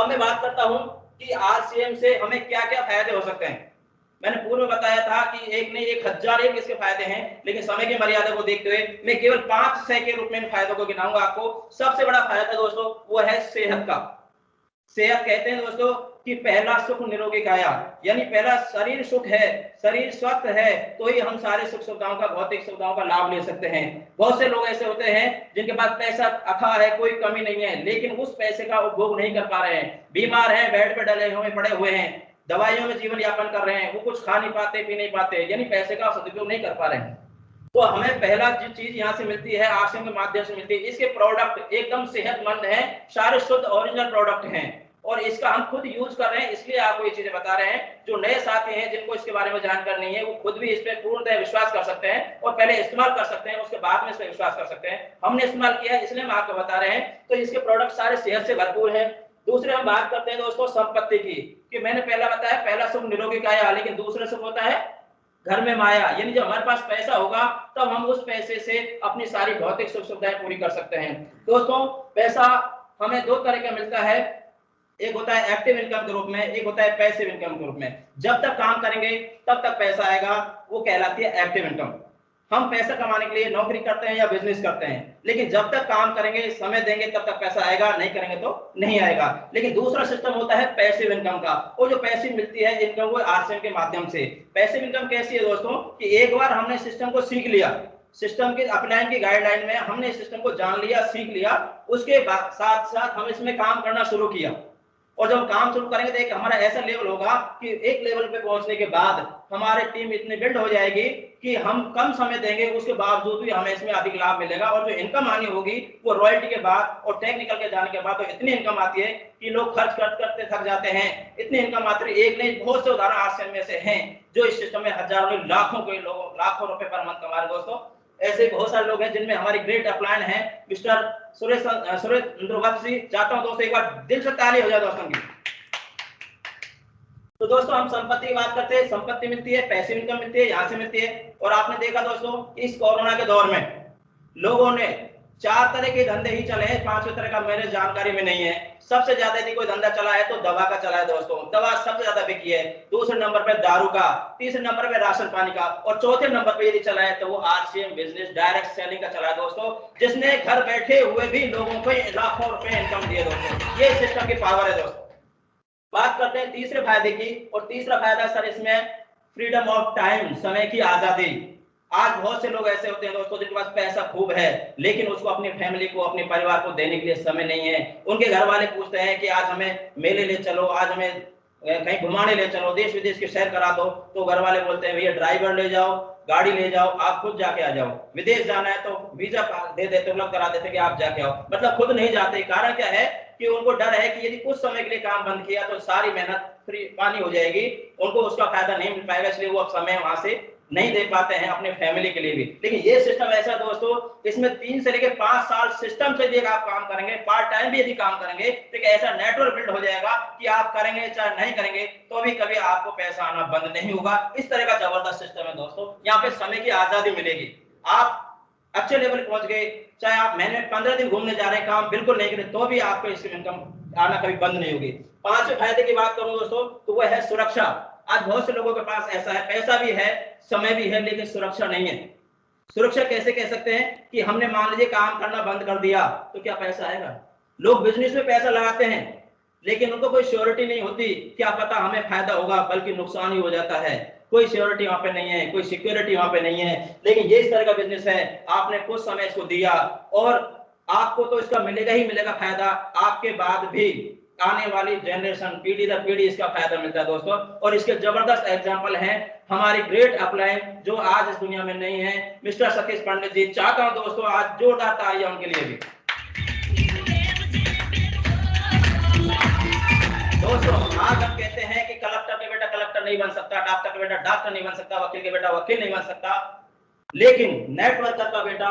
अब मैं बात करता हूं कि आरसीएम से हमें क्या क्या फायदे हो सकते हैं। मैंने पूर्व में बताया था कि एक नहीं 1001 इसके फायदे हैं, लेकिन समय की मर्यादा को देखते हुए मैं केवल 5-6 के रूप में इन फायदों को गिनाऊंगा आपको। सबसे बड़ा फायदा दोस्तों वो है सेहत का। सेहत कहते हैं दोस्तों कि पहला सुख निरोगी काया, यानी पहला शरीर सुख है, शरीर स्वस्थ है तो ही हम सारे सुख सुविधाओं का, भौतिक सुविधाओं का लाभ ले सकते हैं। बहुत से लोग ऐसे होते हैं जिनके पास पैसा अथाह है, कोई कमी नहीं है, लेकिन उस पैसे का उपभोग नहीं कर पा रहे हैं, बीमार हैं, बेड पे डले हुए पड़े हुए हैं, दवाइयों में जीवन यापन कर रहे हैं, वो कुछ खा नहीं पाते, पी नहीं पाते, यानी पैसे का सदुपयोग नहीं कर पा रहे हैं। तो हमें पहला जो चीज यहाँ से मिलती है आरसीएम के माध्यम से मिलती है, इसके प्रोडक्ट एकदम सेहतमंद हैं, सारे शुद्ध ओरिजिनल प्रोडक्ट हैं और इसका हम खुद यूज कर रहे हैं, इसलिए आपको ये चीजें बता रहे हैं। जो नए साथी हैं जिनको इसके बारे में जानकारी नहीं है वो खुद भी इस पर पूर्णतः विश्वास कर सकते हैं और पहले इस्तेमाल कर सकते हैं, उसके बाद में इस पर विश्वास कर सकते हैं। हमने इस्तेमाल किया है इसलिए हम आपको बता रहे हैं। तो इसके प्रोडक्ट सारे सेहत से भरपूर है। दूसरे हम बात करते हैं दोस्तों संपत्ति की, कि मैंने पहला बताया पहला सुख निरोगी काया, लेकिन दूसरा सुख होता है घर में माया, यानी जब हमारे पास पैसा होगा तब हम उस पैसे से अपनी सारी भौतिक सुख सुविधाएं पूरी कर सकते हैं। दोस्तों पैसा हमें दो तरह का मिलता है, एक होता है एक्टिव इनकम के रूप में, एक होता है पैसिव इनकम के रूप में। जब तक काम करेंगे तब तक पैसा आएगा, वो कहलाती है एक्टिव इनकम। हम पैसा कमाने के लिए नौकरी करते हैं या बिजनेस करते हैं, लेकिन जब तक काम करेंगे, समय देंगे, तब तक पैसा आएगा, नहीं करेंगे तो नहीं आएगा। लेकिन दूसरा सिस्टम होता है पैसिव इनकम का, वो जो पैसिव मिलती है इनकम वो आरसीएम के माध्यम से। पैसिव इनकम कैसी है दोस्तों कि एक बार हमने सिस्टम को सीख लिया, सिस्टम के अपलाइन की गाइडलाइन में हमने सिस्टम को जान लिया, सीख लिया, उसके साथ साथ हम इसमें काम करना शुरू किया और जब काम शुरू करेंगे तो एक हमारा ऐसा लेवल होगा कि एक लेवल पे पहुंचने के बाद हमारी टीम इतनी बिल्ड हो जाएगी कि हम कम समय देंगे, उसके बावजूद भी हमें इसमें अधिक लाभ मिलेगा और जो इनकम आनी होगी वो रॉयल्टी के बाद और टेक्निकल के जाने के बाद तो इतनी इनकम आती है कि लोग खर्च करते थक जाते हैं। इतनी इनकम आती है, एक नहीं बहुत से उदाहरण आरसीएम में से हैं जो इस सिस्टम में हजारों लाखों के लोग लाखों रुपए पर मंथ कमा रहे। दोस्तों ऐसे बहुत सारे लोग हैं जिनमें हमारी ग्रेट अपलाइन है मिस्टर सुरेश इंद्रवंशी। चाहता हूं दोस्तों एक बार दिल से ताली हो जाए दोस्तों की। तो दोस्तों हम संपत्ति की बात करते हैं, संपत्ति मिलती है, पैसिव इनकम मिलती है, यहां से मिलती है। और आपने देखा दोस्तों इस कोरोना के दौर में लोगों ने 4 तरह के धंधे ही चले हैं, 5वें तरह का मेरे जानकारी में नहीं है। सबसे ज्यादा यदि कोई धंधा चला है तो दवा का चला है दोस्तों, दवा सबसे ज्यादा बिकी है। दूसरे नंबर पे दारू का, तीसरे नंबर पे राशन पानी का और चौथे नंबर पे यदि चला है तो वो आरसीएम बिजनेस डायरेक्ट सेलिंग का चला है दोस्तों, जिसने घर बैठे हुए भी लोगों को लाखों रुपए इनकम दिए दोस्तों। ये सिस्टम की पावर है दोस्तों। बात करते हैं तीसरे फायदे की, और तीसरा फायदा सर इसमें फ्रीडम ऑफ टाइम, समय की आजादी। आज बहुत से लोग ऐसे होते हैं दोस्तों जिनके पास पैसा खूब है लेकिन उसको अपनी फैमिली को, अपने परिवार को देने के लिए समय नहीं है। उनके घर वाले पूछते हैं कि आज हमें मेले ले चलो, आज हमें कहीं घुमाने ले चलो, देश विदेश के सैर करा दो, तो घर वाले बोलते हैं भैया ड्राइवर ले जाओ, गाड़ी ले जाओ, आप खुद जाके आ जाओ। विदेश जाना है तो वीजा दे देते, उपलब्ध करा देते कि आप जाके आओ, मतलब खुद नहीं जाते। कारण क्या है कि उनको डर है कि यदि कुछ समय के लिए काम बंद किया तो सारी मेहनत फ्री पानी हो जाएगी, उनको उसका फायदा नहीं मिल पाएगा, इसलिए वो अब समय वहां से नहीं दे पाते हैं अपने फैमिली के लिए भी। लेकिन ये सिस्टम ऐसा दोस्तों, इसमें 3 से लेकर 5 साल सिस्टम से भी आप काम करेंगे, पार्ट टाइम भी यदि काम करेंगे तो एक ऐसा नेटवर्क बिल्ड हो जाएगा कि आप करेंगे चाहे नहीं करेंगे तो भी कभी आपको पैसा आना बंद नहीं होगा। इस तरह का जबरदस्त सिस्टम है दोस्तों। यहाँ पे समय की आजादी मिलेगी, आप अच्छे लेवल पहुंच गए, चाहे आप महीने में 15 दिन घूमने जा रहे हैं, काम बिल्कुल नहीं करें तो भी आपको इसकी इनकम आना कभी बंद नहीं होगी। 5वें फायदे की बात करूं दोस्तों तो वह है सुरक्षा। आज बहुत से लोगों के पास ऐसा है, पैसा भी है, समय भी है, लेकिन सुरक्षा नहीं है। सुरक्षा कैसे कह सकते हैं कि हमने मान लीजिए काम करना बंद कर दिया तो क्या पैसा आएगा? लोग बिजनेस में पैसा लगाते हैं लेकिन उनको कोई श्योरिटी नहीं होती, क्या पता हमें फायदा होगा, बल्कि नुकसान ही हो जाता है। कोई श्योरिटी वहां पे नहीं है, कोई सिक्योरिटी वहां पे नहीं है। लेकिन ये इस तरह का बिजनेस है, आपने कुछ समय इसको दिया और आपको तो इसका मिलेगा ही मिलेगा फायदा, आपके बाद भी आने वाली जनरेशन, पीढ़ी दर पीढ़ी इसका फायदा मिलता है दोस्तों। और इसके जबरदस्त एग्जाम्पल हैं हमारी ग्रेट अपलाइन जो आज इस दुनिया में नहीं है, मिस्टर सतीश पंडित जी। चाहता हूं दोस्तों आज जोरदार तालियां उनके लिए भी। दोस्तों आज हम कहते हैं कि कलेक्टर के बेटा कलेक्टर नहीं बन सकता, डॉक्टर के बेटा डॉक्टर नहीं बन सकता, वकील के बेटा वकील नहीं बन सकता, लेकिन नेटवर्कर का बेटा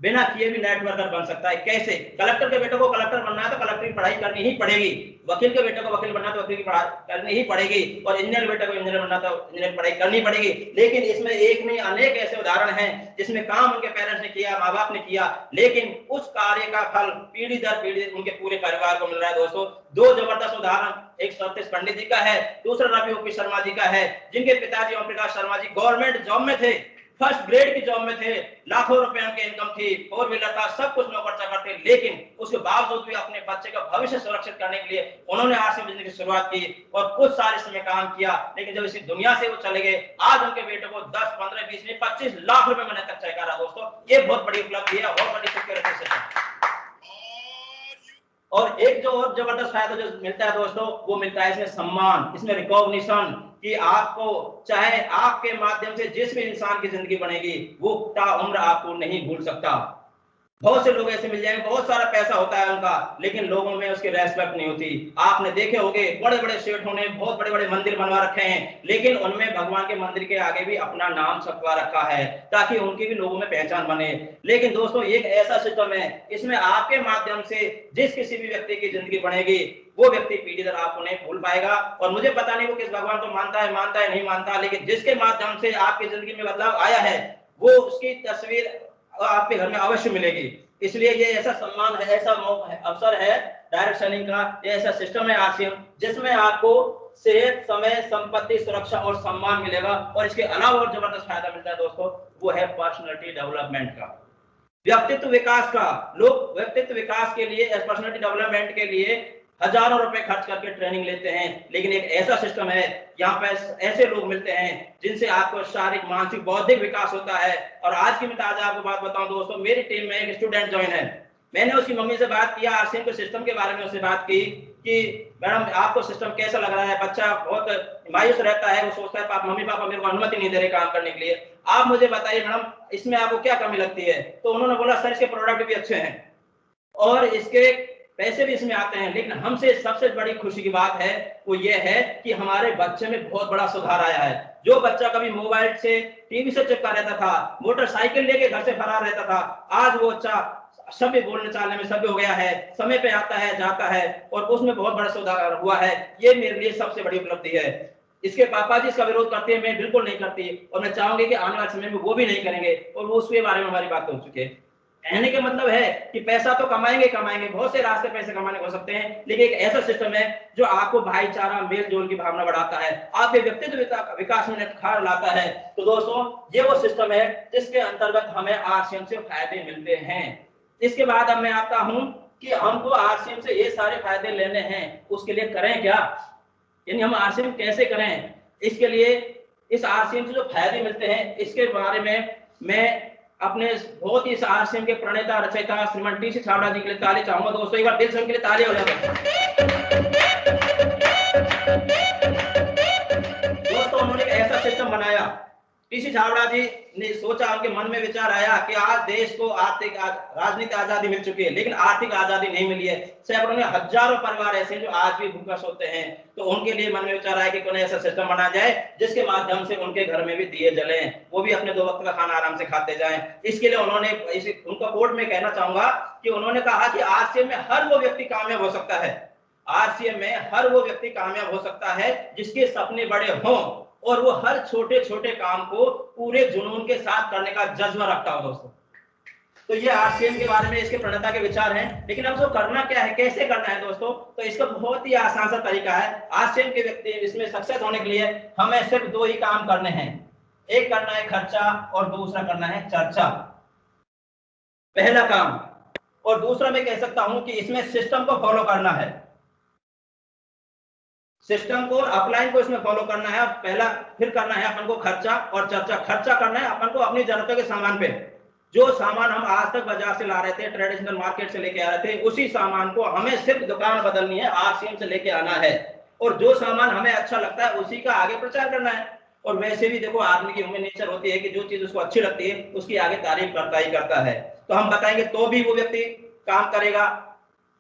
बिना किए भी नेटवर्कर बन सकता है। कैसे? कलेक्टर के बेटे को कलेक्टर बनना है तो कलेक्टरी पढ़ाई करनी ही पड़ेगी। वकील के बेटे को वकील बनना तो वकील की पढ़ाई करनी ही पड़ेगी, और इंजीनियर बेटे को इंजीनियर बनना तो इंजीनियर की पढ़ाई करनी पड़ेगी। लेकिन इसमें एक नहीं अनेक ऐसे उदाहरण हैं जिसमें काम उनके पेरेंट्स ने किया, माँ बाप ने किया, लेकिन उस कार्य का फल पीढ़ी दर पीढ़ी उनके पूरे परिवार को मिल रहा है। दोस्तों, दो जबरदस्त उदाहरण, एक सतीश पंडित जी का है, दूसरा रवि ओपी शर्मा जी का है, जिनके पिताजी ओम प्रकाश शर्मा जी गवर्नमेंट जॉब में थे, फर्स्ट ग्रेड की जॉब में थे, लाखों रुपए उनकी इनकम थी, 4 व्हीलर था, सब कुछ नौकर चाकर थे, लेकिन उसके बावजूद भी अपने बच्चे का भविष्य सुरक्षित करने के लिए उन्होंने आरसीएम बिजनेस की शुरुआत की और कुछ साल इसमें काम किया। लेकिन जब इसी दुनिया से वो चले गए, आज उनके बेटे को 10, 15, 20 नहीं 25 लाख रुपए महीने तक चेक आ रहा। दोस्तों, ये बहुत बड़ी उपलब्धि है, बहुत बड़ी सिक्योरिटी सिस्टम। और एक जो और जबरदस्त फायदा जो मिलता है दोस्तों, वो मिलता है इसमें सम्मान, इसमें रिकॉग्निशन, कि आपको चाहे आपके माध्यम से जिस भी इंसान की जिंदगी बनेगी वो ताउम्र आपको नहीं भूल सकता। बहुत से लोग ऐसे मिल जाएंगे, बहुत सारा पैसा होता है उनका, लेकिन लोगों में उसकी रेस्पेक्ट नहीं होती। आपने देखे होंगे बड़े बड़े सेठों ने बहुत बड़े बड़े मंदिर बनवा रखे हैं, लेकिन उनमें भगवान के मंदिर के आगे भी अपना नाम छपवा रखा है ताकि उनकी भी लोगों में पहचान बने। लेकिन दोस्तों, एक ऐसा सिस्टम है, इसमें आपके माध्यम से जिस किसी भी व्यक्ति की जिंदगी बनेगी वो व्यक्ति पीढ़ी दर आपको नहीं भूल पाएगा। और मुझे पता नहीं वो किस भगवान को मानता है नहीं मानता, लेकिन जिसके माध्यम से आपकी जिंदगी में बदलाव आया है वो उसकी तस्वीर आपके घर में अवश्य मिलेगी। इसलिए ये ऐसा सम्मान है, ऐसा अवसर है डायरेक्ट सेलिंग का, ये ऐसा सिस्टम है आरसीएम, जिसमें आपको सेहत, समय, संपत्ति, सुरक्षा और सम्मान मिलेगा। और इसके अलावा और जबरदस्त फायदा मिलता है दोस्तों, वो है पर्सनालिटी डेवलपमेंट का, व्यक्तित्व विकास का। लोग व्यक्तित्व विकास के लिए, पर्सनालिटी डेवलपमेंट के लिए हजारों रुपए खर्च करके ट्रेनिंग लेते हैं, लेकिन एक ऐसा सिस्टम है यहाँ पे ऐसे लोग मिलते हैं जिनसे आपको शारीरिक, मानसिक, बौद्धिक विकास होता है। और आज की मैं ताजा आपको बात बताऊं दोस्तों, मेरी टीम में एक स्टूडेंट ज्वाइन है, मैंने उसकी मम्मी से बात किया, आरसीएम के सिस्टम के बारे में उससे बात की कि मैडम आपको सिस्टम कैसा लग रहा है। बच्चा बहुत मायूस रहता है, वो सोचता है मम्मी पापा मेरे को अनुमति नहीं दे रहे काम करने के लिए, आप मुझे बताइए मैडम इसमें आपको क्या कमी लगती है। तो उन्होंने बोला सर इसके प्रोडक्ट भी अच्छे हैं और इसके पैसे भी इसमें आते हैं, लेकिन हमसे सबसे बड़ी खुशी की बात है वो ये है कि हमारे बच्चे में बहुत बड़ा सुधार आया है। जो बच्चा कभी मोबाइल से, टीवी से चिपका रहता था, मोटरसाइकिल लेके घर से फरार रहता था, आज वो बच्चा सभ्य बोलने चालने में सभ्य हो गया है, समय पे आता है, जाता है, और उसमें बहुत बड़ा सुधार हुआ है। ये मेरे लिए सबसे बड़ी उपलब्धि है। इसके पापा जी इसका विरोध करते हैं, मैं बिल्कुल नहीं करती, और मैं चाहूंगी कि आने वाले समय में वो भी नहीं करेंगे, और वो उसके बारे में हमारी बात हो चुकी है। कहने का मतलब है कि पैसा तो कमाएंगे, बहुत से रास्ते पैसे कमाने हो सकते हैं, लेकिन एक ऐसा सिस्टम है जो आपको भाईचारा, मेल जोल की भावना बढ़ाता है, आपके व्यक्तित्व विकास में निखार लाता है। तो दोस्तों, ये वो सिस्टम है जिसके अंतर्गत हमें आरसीएम से फायदे मिलते हैं। इसके बाद अब मैं आता हूं कि हमको आरसीएम से ये सारे फायदे लेने हैं, उसके लिए करें क्या, यानी हम आरसीएम कैसे करें। इसके लिए इस आरसीएम से जो फायदे मिलते हैं इसके बारे में मैं अपने बहुत ही इस आरसीएम के प्रणेता, रचयिता श्रीमान टी सी छाबड़ा जी के लिए ताली चाहूंगा। दोस्तों, एक बार दिल से उनके लिए ताली हो जाए। दोस्तों, उन्होंने एक ऐसा सिस्टम बनाया, टीसी छाबड़ा जी ने सोचा, उनके मन में विचार आया कि आज देश को आर्थिक, राजनीतिक आजादी मिल चुकी है, लेकिन आर्थिक आजादी नहीं मिली है। सैकड़ों में हजारों परिवार ऐसे जो आज भी भूखा सोते हैं, तो उनके लिए मन में विचार आया कि क्यों ऐसा सिस्टम बनाया जाए जिसके माध्यम से उनके घर में भी दिए जलें, वो भी अपने 2 वक्त का खाना आराम से खाते जाएं। इसके लिए उन्होंने, उनका कोट में कहना चाहूंगा कि उन्होंने कहा कि आरसीएम में हर वो व्यक्ति कामयाब हो सकता है, आरसीएम में हर वो व्यक्ति कामयाब हो सकता है जिसके सपने बड़े हों और वो हर छोटे छोटे काम को पूरे जुनून के साथ करने का जज्बा रखता हो। दोस्तों, तो ये आरसीएम के बारे में इसके प्रणेता के विचार हैं, लेकिन अब उसको करना क्या है, कैसे करना है दोस्तों, तो इसका बहुत ही आसान सा तरीका है। आरसीएम के व्यक्ति इसमें सक्सेस होने के लिए हमें सिर्फ 2 ही काम करने हैं, एक करना है खर्चा और दूसरा करना है चर्चा, पहला काम। और दूसरा मैं कह सकता हूं कि इसमें सिस्टम को फॉलो करना है, सिस्टम को, अपलाइन को इसमें फॉलो करना है। पहला, फिर करना है अपन को खर्चा और चर्चा। खर्चा करना है अपन को अपनी जरूरतों के सामान पे, जो सामान हम आज तक बाजार से ला रहे थे, ट्रेडिशनल मार्केट से लेके आ रहे थे, उसी सामान को हमें सिर्फ दुकान बदलनी है, आरसीएम से लेके आना है, और जो सामान हमें अच्छा लगता है उसी का आगे प्रचार करना है। और वैसे भी देखो, आदमी की ह्यूमन नेचर होती है कि जो चीज उसको अच्छी लगती है उसकी आगे तारीफ करता ही करता है। तो हम बताएंगे तो भी वो व्यक्ति काम करेगा,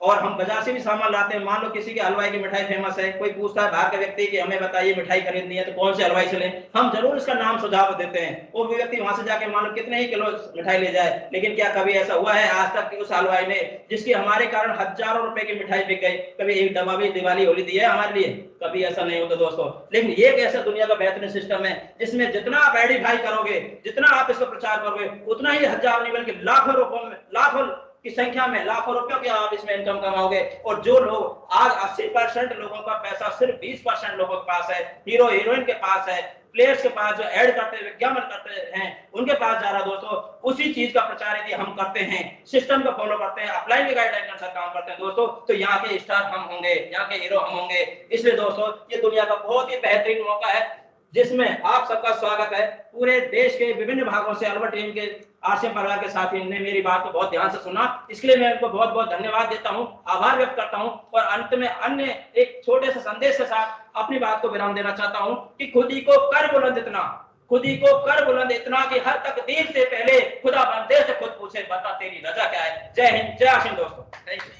और हम बाजार से भी सामान लाते हैं। मान लो किसी के हलवाई की मिठाई फेमस है, कोई पूछता है बाहर का व्यक्ति कि हमें बताइए मिठाई खरीदनी है तो कौन से हलवाई से लें, हम जरूर इसका नाम सुझाव देते हैं। वो व्यक्ति वहां से जाके मान लो कितने ही किलो मिठाई ले जाए, लेकिन क्या कभी ऐसा हुआ है आज तक कि उस हलवाई ने, जिसकी हमारे कारण हजारों रुपए की मिठाई बिक गई, कभी एक डब्बा भी दिवाली होली दी है हमारे लिए? कभी ऐसा नहीं होता दोस्तों। लेकिन ये एक ऐसा दुनिया का बेहतरीन सिस्टम है जिसमें जितना आप आइडेंटिफाई करोगे, जितना आप इसका प्रचार करोगे, उतना ही हजार नहीं बल्कि लाखों रुपयों में, लाखों की संख्या में लाखों रुपयों की आप इसमें इनकम कमाओगे। और जो लोग आज 80% लोगों का पैसा सिर्फ 20% लोगों के पास है, हीरो हीरोइन के पास है, प्लेयर्स के पास जो ऐड करते हैं, विज्ञापन करते हैं, उनके पास जा रहा दोस्तों। उसी चीज का प्रचार यदि हम करते हैं, सिस्टम को फॉलो करते हैं, अपलाइन की गाइडलाइन के अनुसार काम करते हैं दोस्तों, तो यहाँ के स्टार हम होंगे, यहाँ के हीरो हम होंगे। इसलिए दोस्तों ये दुनिया का बहुत ही बेहतरीन मौका है जिसमें आप सबका स्वागत है। पूरे देश के विभिन्न भागों से अल्बर्ट टीम के आरसीएम परिवार के साथी ने मेरी बात को बहुत ध्यान से सुना, इसके लिए मैं उनको बहुत बहुत धन्यवाद देता हूं, आभार व्यक्त करता हूं। और अंत में अन्य एक छोटे से संदेश के साथ अपनी बात को विराम देना चाहता हूं कि खुद ही को कर बुलंद इतना, खुद ही को कर बुलंद इतना कि हर तकदीर से पहले खुदा बंदे से खुद पूछे बता तेरी रजा क्या है। जय हिंद, जय आशीन दोस्तों। Thank you.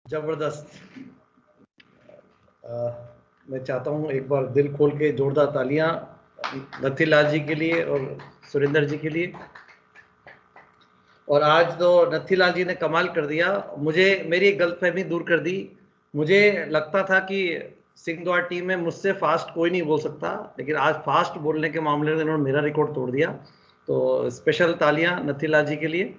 जबरदस्त। मैं चाहता हूं एक बार दिल खोल के जोरदार तालियां नथीलाल जी के लिए और सुरेंद्र जी के लिए। और आज तो नथीलाल जी ने कमाल कर दिया, मुझे मेरी गलतफहमी दूर कर दी। मुझे लगता था कि सिंह द्वार टीम में मुझसे फास्ट कोई नहीं बोल सकता, लेकिन आज फास्ट बोलने के मामले में इन्होंने मेरा रिकॉर्ड तोड़ दिया। तो स्पेशल तालियां नथीलाल जी के लिए।